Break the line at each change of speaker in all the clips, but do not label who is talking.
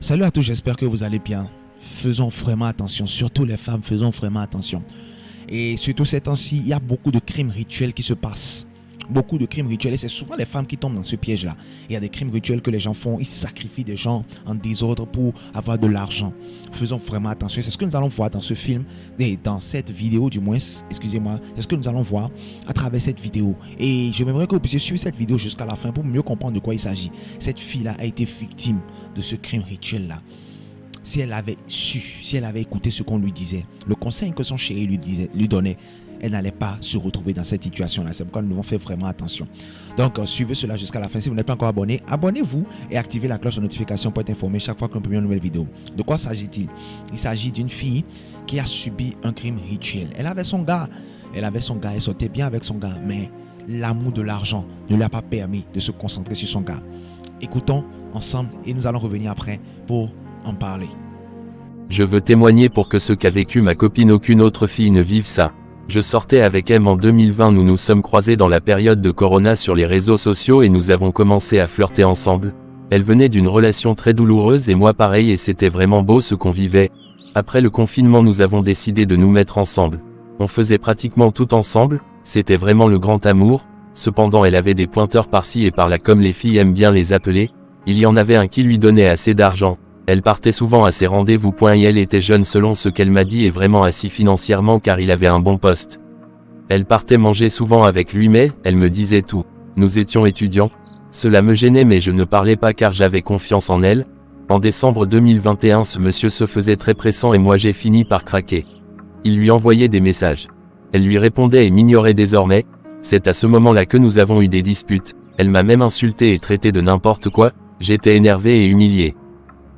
Salut à tous, j'espère que vous allez bien. Faisons vraiment attention, surtout les femmes, faisons vraiment attention. Et surtout ces temps-ci, il y a beaucoup de crimes rituels qui se passent. Beaucoup de crimes rituels et c'est souvent les femmes qui tombent dans ce piège-là. Il y a des crimes rituels que les gens font, ils sacrifient des gens en désordre pour avoir de l'argent. Faisons vraiment attention, c'est ce que nous allons voir dans ce film, et dans cette vidéo du moins, excusez-moi, c'est ce que nous allons voir à travers cette vidéo. Et j'aimerais que vous puissiez suivre cette vidéo jusqu'à la fin pour mieux comprendre de quoi il s'agit. Cette fille-là a été victime de ce crime rituel-là. Si elle avait su, si elle avait écouté ce qu'on lui disait, le conseil que son chéri lui donnait, elle n'allait pas se retrouver dans cette situation-là. C'est pourquoi nous devons faire vraiment attention. Donc, suivez cela jusqu'à la fin. Si vous n'êtes pas encore abonné, abonnez-vous et activez la cloche de notification pour être informé chaque fois que nous publions une nouvelle vidéo. De quoi s'agit-il? Il s'agit d'une fille qui a subi un crime rituel. Elle avait son gars, elle sortait bien avec son gars, mais l'amour de l'argent ne lui a pas permis de se concentrer sur son gars. Écoutons ensemble et nous allons revenir après pour en parler.
Je veux témoigner pour que ce qu'a vécu ma copine, aucune autre fille ne vive ça. Je sortais avec M en 2020, nous nous sommes croisés dans la période de Corona sur les réseaux sociaux et nous avons commencé à flirter ensemble. Elle venait d'une relation très douloureuse et moi pareil et c'était vraiment beau ce qu'on vivait. Après le confinement nous avons décidé de nous mettre ensemble. On faisait pratiquement tout ensemble, c'était vraiment le grand amour. Cependant elle avait des pointeurs par-ci et par-là comme les filles aiment bien les appeler. Il y en avait un qui lui donnait assez d'argent. Elle partait souvent à ses rendez-vous. Et elle était jeune selon ce qu'elle m'a dit et vraiment assis financièrement car il avait un bon poste. Elle partait manger souvent avec lui mais, elle me disait tout. Nous étions étudiants. Cela me gênait mais je ne parlais pas car j'avais confiance en elle. En décembre 2021 ce monsieur se faisait très pressant et moi j'ai fini par craquer. Il lui envoyait des messages. Elle lui répondait et m'ignorait désormais. C'est à ce moment-là que nous avons eu des disputes. Elle m'a même insulté et traité de n'importe quoi. J'étais énervé et humilié.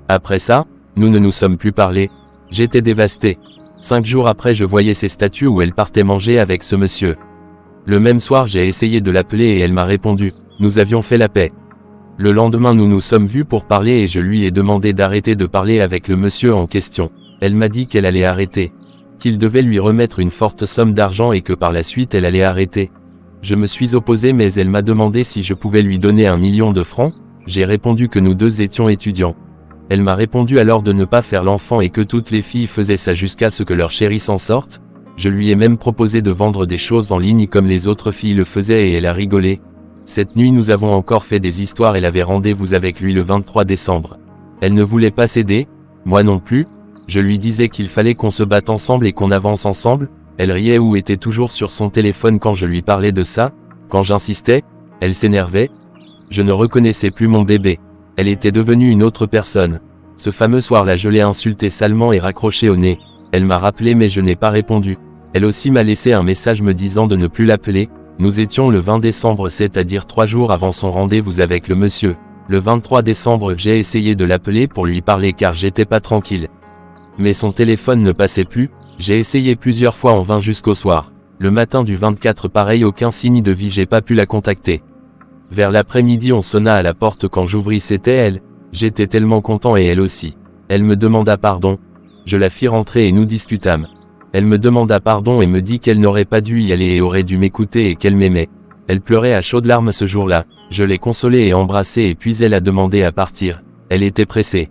Après ça, nous ne nous sommes plus parlé. J'étais dévasté. 5 jours après je voyais ses statuts où elle partait manger avec ce monsieur. Le même soir j'ai essayé de l'appeler et elle m'a répondu. Nous avions fait la paix. Le lendemain nous nous sommes vus pour parler et je lui ai demandé d'arrêter de parler avec le monsieur en question. Elle m'a dit qu'elle allait arrêter. Qu'il devait lui remettre une forte somme d'argent et que par la suite elle allait arrêter. Je me suis opposé mais elle m'a demandé si je pouvais lui donner 1 million de francs. J'ai répondu que nous deux étions étudiants. Elle m'a répondu alors de ne pas faire l'enfant et que toutes les filles faisaient ça jusqu'à ce que leur chéri s'en sorte. Je lui ai même proposé de vendre des choses en ligne comme les autres filles le faisaient et elle a rigolé. Cette nuit nous avons encore fait des histoires, elle avait rendez-vous avec lui le 23 décembre. Elle ne voulait pas céder, moi non plus. Je lui disais qu'il fallait qu'on se batte ensemble et qu'on avance ensemble. Elle riait ou était toujours sur son téléphone quand je lui parlais de ça. Quand j'insistais, elle s'énervait. Je ne reconnaissais plus mon bébé. Elle était devenue une autre personne. Ce fameux soir-là je l'ai insultée salement et raccroché au nez. Elle m'a rappelé mais je n'ai pas répondu. Elle aussi m'a laissé un message me disant de ne plus l'appeler. Nous étions le 20 décembre, c'est-à-dire 3 jours avant son rendez-vous avec le monsieur. Le 23 décembre j'ai essayé de l'appeler pour lui parler car j'étais pas tranquille. Mais son téléphone ne passait plus. J'ai essayé plusieurs fois en vain jusqu'au soir. Le matin du 24 pareil, aucun signe de vie, j'ai pas pu la contacter. Vers l'après-midi on sonna à la porte, quand j'ouvris c'était elle. J'étais tellement content et elle aussi. Elle me demanda pardon. Je la fis rentrer et nous discutâmes. Elle me demanda pardon et me dit qu'elle n'aurait pas dû y aller et aurait dû m'écouter et qu'elle m'aimait. Elle pleurait à chaudes larmes ce jour-là. Je l'ai consolée et embrassée et puis elle a demandé à partir. Elle était pressée.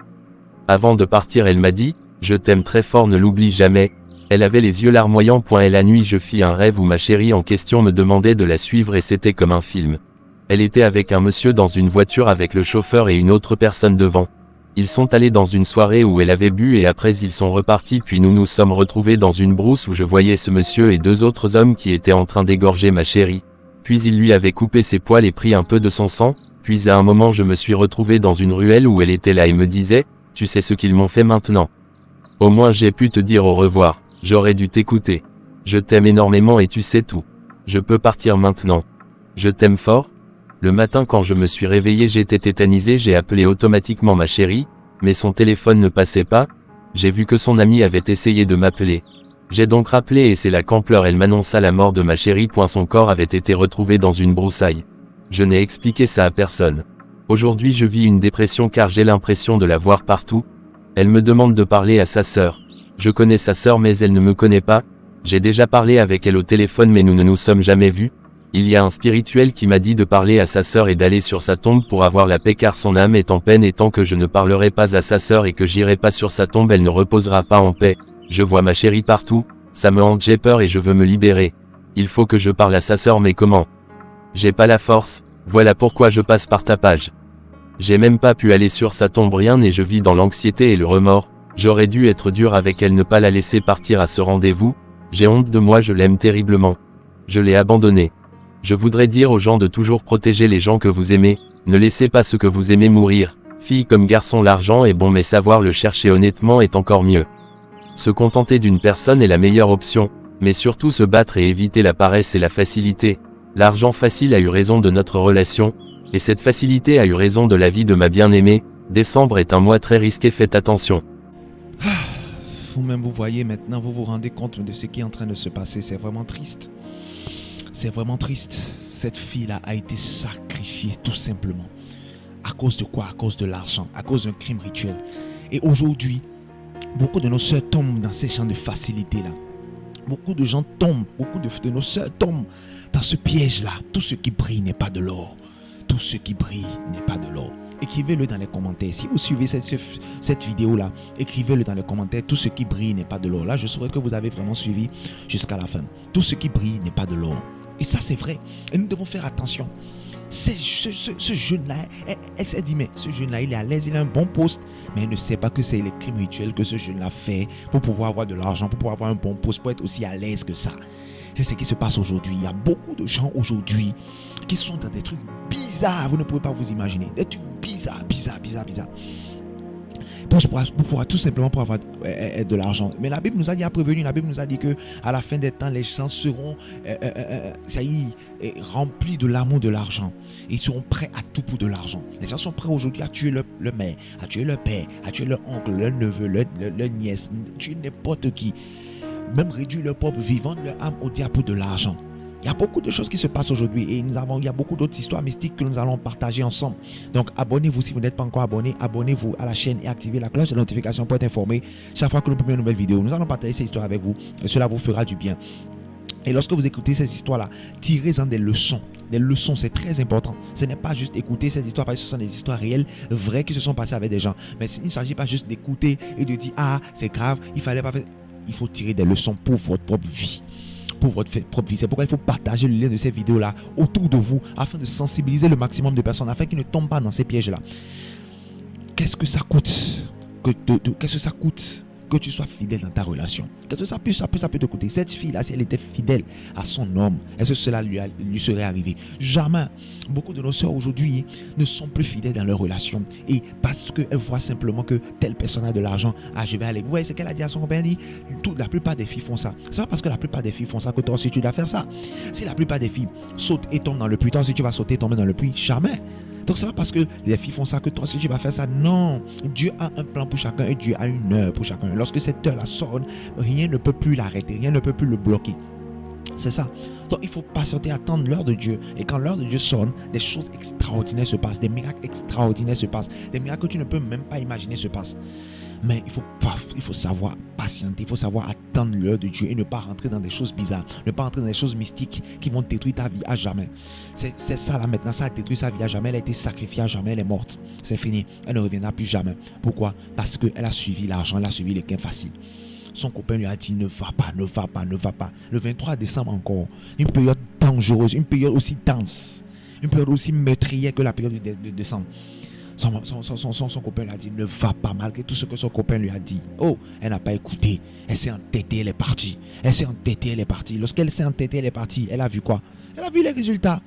Avant de partir elle m'a dit « Je t'aime très fort, ne l'oublie jamais ». Elle avait les yeux larmoyants. Et la nuit je fis un rêve où ma chérie en question me demandait de la suivre et c'était comme un film. Elle était avec un monsieur dans une voiture avec le chauffeur et une autre personne devant. Ils sont allés dans une soirée où elle avait bu et après ils sont repartis puis nous nous sommes retrouvés dans une brousse où je voyais ce monsieur et 2 autres hommes qui étaient en train d'égorger ma chérie. Puis il lui avait coupé ses poils et pris un peu de son sang, puis à un moment je me suis retrouvé dans une ruelle où elle était là et me disait « Tu sais ce qu'ils m'ont fait maintenant. Au moins j'ai pu te dire au revoir, j'aurais dû t'écouter. Je t'aime énormément et tu sais tout. Je peux partir maintenant. Je t'aime fort ». Le matin quand je me suis réveillé j'étais tétanisé, j'ai appelé automatiquement ma chérie, mais son téléphone ne passait pas. J'ai vu que son ami avait essayé de m'appeler. J'ai donc rappelé et c'est là qu'en pleurs elle m'annonça la mort de ma chérie. Son corps avait été retrouvé dans une broussaille. Je n'ai expliqué ça à personne. Aujourd'hui je vis une dépression car j'ai l'impression de la voir partout. Elle me demande de parler à sa sœur. Je connais sa sœur mais elle ne me connaît pas. J'ai déjà parlé avec elle au téléphone mais nous ne nous sommes jamais vus. Il y a un spirituel qui m'a dit de parler à sa sœur et d'aller sur sa tombe pour avoir la paix car son âme est en peine et tant que je ne parlerai pas à sa sœur et que j'irai pas sur sa tombe elle ne reposera pas en paix. Je vois ma chérie partout, ça me hante, j'ai peur et je veux me libérer. Il faut que je parle à sa sœur mais comment? J'ai pas la force, voilà pourquoi je passe par ta page. J'ai même pas pu aller sur sa tombe rien et je vis dans l'anxiété et le remords. J'aurais dû être dur avec elle, ne pas la laisser partir à ce rendez-vous. J'ai honte de moi, je l'aime terriblement. Je l'ai abandonnée. Je voudrais dire aux gens de toujours protéger les gens que vous aimez, ne laissez pas ceux que vous aimez mourir. Fille comme garçon, l'argent est bon mais savoir le chercher honnêtement est encore mieux. Se contenter d'une personne est la meilleure option, mais surtout se battre et éviter la paresse et la facilité. L'argent facile a eu raison de notre relation, et cette facilité a eu raison de la vie de ma bien-aimée. Décembre est un mois très risqué, faites attention.
Vous-même, vous voyez maintenant, vous vous rendez compte de ce qui est en train de se passer. C'est vraiment triste. C'est vraiment triste. Cette fille-là a été sacrifiée tout simplement. À cause de quoi? À cause de l'argent, à cause d'un crime rituel. Et aujourd'hui, beaucoup de nos sœurs tombent dans ces champs de facilité-là. Beaucoup de gens tombent, beaucoup de nos sœurs tombent dans ce piège-là. Tout ce qui brille n'est pas de l'or. Tout ce qui brille n'est pas de l'or. Écrivez-le dans les commentaires. Si vous suivez cette vidéo-là, écrivez-le dans les commentaires. Tout ce qui brille n'est pas de l'or. Là, je saurais que vous avez vraiment suivi jusqu'à la fin. Tout ce qui brille n'est pas de l'or. Et ça, c'est vrai. Et nous devons faire attention. Ce jeune-là, elle s'est dit, mais ce jeune-là, il est à l'aise, il a un bon poste. Mais elle ne sait pas que c'est les crimes rituels que ce jeune-là fait pour pouvoir avoir de l'argent, pour pouvoir avoir un bon poste, pour être aussi à l'aise que ça. C'est ce qui se passe aujourd'hui. Il y a beaucoup de gens aujourd'hui qui sont dans des trucs bizarres. Vous ne pouvez pas vous imaginer. Des trucs bizarres. Pour pouvoir tout simplement pour avoir de l'argent. Mais la Bible nous a dit, prévenu, la Bible nous a dit que à la fin des temps, les gens seront remplis de l'amour de l'argent. Ils seront prêts à tout pour de l'argent. Les gens sont prêts aujourd'hui à tuer le mère, à tuer le père, à tuer le oncle, le neveu, le nièce, tuer n'importe qui. Même réduire leur propre vivant, leur âme au diable pour de l'argent. Il y a beaucoup de choses qui se passent aujourd'hui et il y a beaucoup d'autres histoires mystiques que nous allons partager ensemble. Donc abonnez-vous si vous n'êtes pas encore abonné, abonnez-vous à la chaîne et activez la cloche de notification pour être informé chaque fois que nous publions une nouvelle vidéo. Nous allons partager ces histoires avec vous et cela vous fera du bien. Et lorsque vous écoutez ces histoires-là, tirez-en des leçons. Des leçons, c'est très important. Ce n'est pas juste écouter ces histoires parce que ce sont des histoires réelles, vraies qui se sont passées avec des gens. Mais il ne s'agit pas juste d'écouter et de dire « Ah, c'est grave, il fallait pas faire... » Il faut tirer des leçons pour votre propre vie. Pour votre propre vie. C'est pourquoi il faut partager le lien de ces vidéos-là autour de vous afin de sensibiliser le maximum de personnes, afin qu'ils ne tombent pas dans ces pièges-là. Qu'est-ce que ça coûte que tu sois fidèle dans ta relation? Qu'est-ce que ça peut te coûter? Cette fille-là, si elle était fidèle à son homme, est-ce que cela lui serait arrivé? Jamais. Beaucoup de nos sœurs aujourd'hui ne sont plus fidèles dans leur relation. Et parce qu'elles voient simplement que telle personne a de l'argent, je vais aller. Vous voyez ce qu'elle a dit à son copain? Elle dit, la plupart des filles font ça. C'est pas parce que la plupart des filles font ça que toi aussi tu dois faire ça. Si la plupart des filles sautent et tombent dans le puits, toi aussi tu vas sauter et tomber dans le puits. Jamais. Donc c'est pas parce que les filles font ça que toi aussi tu vas faire ça. Non, Dieu a un plan pour chacun et Dieu a une heure pour chacun. Lorsque cette heure-là sonne, rien ne peut plus l'arrêter, rien ne peut plus le bloquer. C'est ça. Donc il faut patienter, attendre l'heure de Dieu. Et quand l'heure de Dieu sonne, des choses extraordinaires se passent, des miracles extraordinaires se passent, des miracles que tu ne peux même pas imaginer se passent. Mais il faut savoir patienter, il faut savoir attendre l'heure de Dieu et ne pas rentrer dans des choses bizarres, ne pas rentrer dans des choses mystiques qui vont détruire ta vie à jamais. C'est ça là maintenant, ça a détruit sa vie à jamais, elle a été sacrifiée à jamais, elle est morte. C'est fini, elle ne reviendra plus jamais. Pourquoi? Parce qu'elle a suivi l'argent, elle a suivi les gains faciles. Son copain lui a dit ne va pas. Le 23 décembre encore, une période dangereuse, une période aussi dense, une période aussi meurtrière que la période de décembre. Son copain lui a dit ne va pas, malgré tout ce que son copain lui a dit. Oh, elle n'a pas écouté. Elle s'est entêtée, elle est partie. Lorsqu'elle s'est entêtée, elle est partie. Elle a vu quoi? Elle a vu les résultats.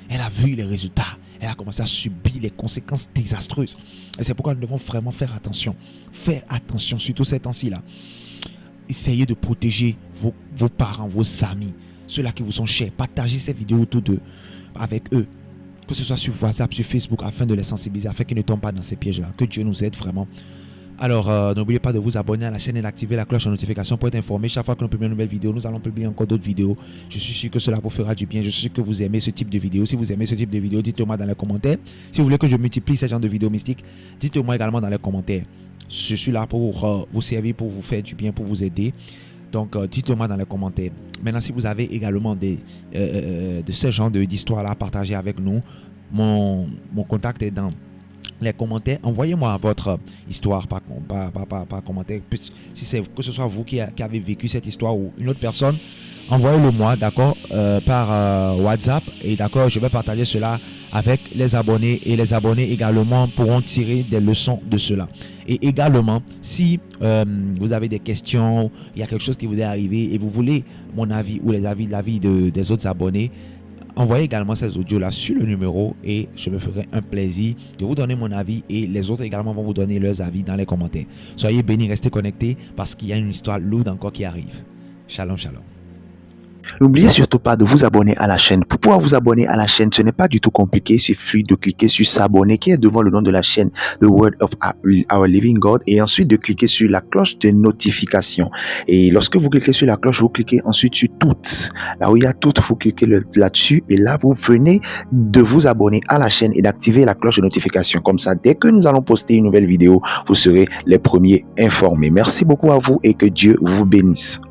Elle a commencé à subir les conséquences désastreuses. Et c'est pourquoi nous devons vraiment faire attention. Faire attention, surtout ces temps-ci là. Essayez de protéger vos parents, vos amis, ceux-là qui vous sont chers. Partagez ces vidéos autour d'eux, avec eux. Que ce soit sur WhatsApp, sur Facebook, afin de les sensibiliser, afin qu'ils ne tombent pas dans ces pièges-là. Que Dieu nous aide vraiment. Alors, n'oubliez pas de vous abonner à la chaîne et d'activer la cloche de notification pour être informé. Chaque fois que nous publions une nouvelle vidéo, nous allons publier encore d'autres vidéos. Je suis sûr que cela vous fera du bien. Je suis sûr que vous aimez ce type de vidéo. Si vous aimez ce type de vidéo, dites-le moi dans les commentaires. Si vous voulez que je multiplie ce genre de vidéos mystiques, dites-le moi également dans les commentaires. Je suis là pour vous servir, pour vous faire du bien, pour vous aider. Donc, dites-le moi dans les commentaires. Maintenant, si vous avez également de ce genre d'histoire-là à partager avec nous, mon contact est dans les commentaires. Envoyez-moi votre histoire par commentaire. Si c'est que ce soit vous qui avez vécu cette histoire ou une autre personne, envoyez-le moi, d'accord, par WhatsApp. Et d'accord, je vais partager cela avec les abonnés. Et les abonnés également pourront tirer des leçons de cela. Et également, si vous avez des questions, il y a quelque chose qui vous est arrivé et vous voulez mon avis ou l'avis des autres abonnés, envoyez également ces audios-là sur le numéro et je me ferai un plaisir de vous donner mon avis et les autres également vont vous donner leurs avis dans les commentaires. Soyez bénis, restez connectés parce qu'il y a une histoire lourde encore qui arrive. Shalom, shalom.
N'oubliez surtout pas de vous abonner à la chaîne. Pour pouvoir vous abonner à la chaîne, ce n'est pas du tout compliqué. Il suffit de cliquer sur s'abonner qui est devant le nom de la chaîne, The Word of Our Living God, et ensuite de cliquer sur la cloche de notification. Et lorsque vous cliquez sur la cloche, vous cliquez ensuite sur toutes. Là où il y a toutes, vous cliquez là-dessus et là, vous venez de vous abonner à la chaîne et d'activer la cloche de notification. Comme ça, dès que nous allons poster une nouvelle vidéo, vous serez les premiers informés. Merci beaucoup à vous et que Dieu vous bénisse.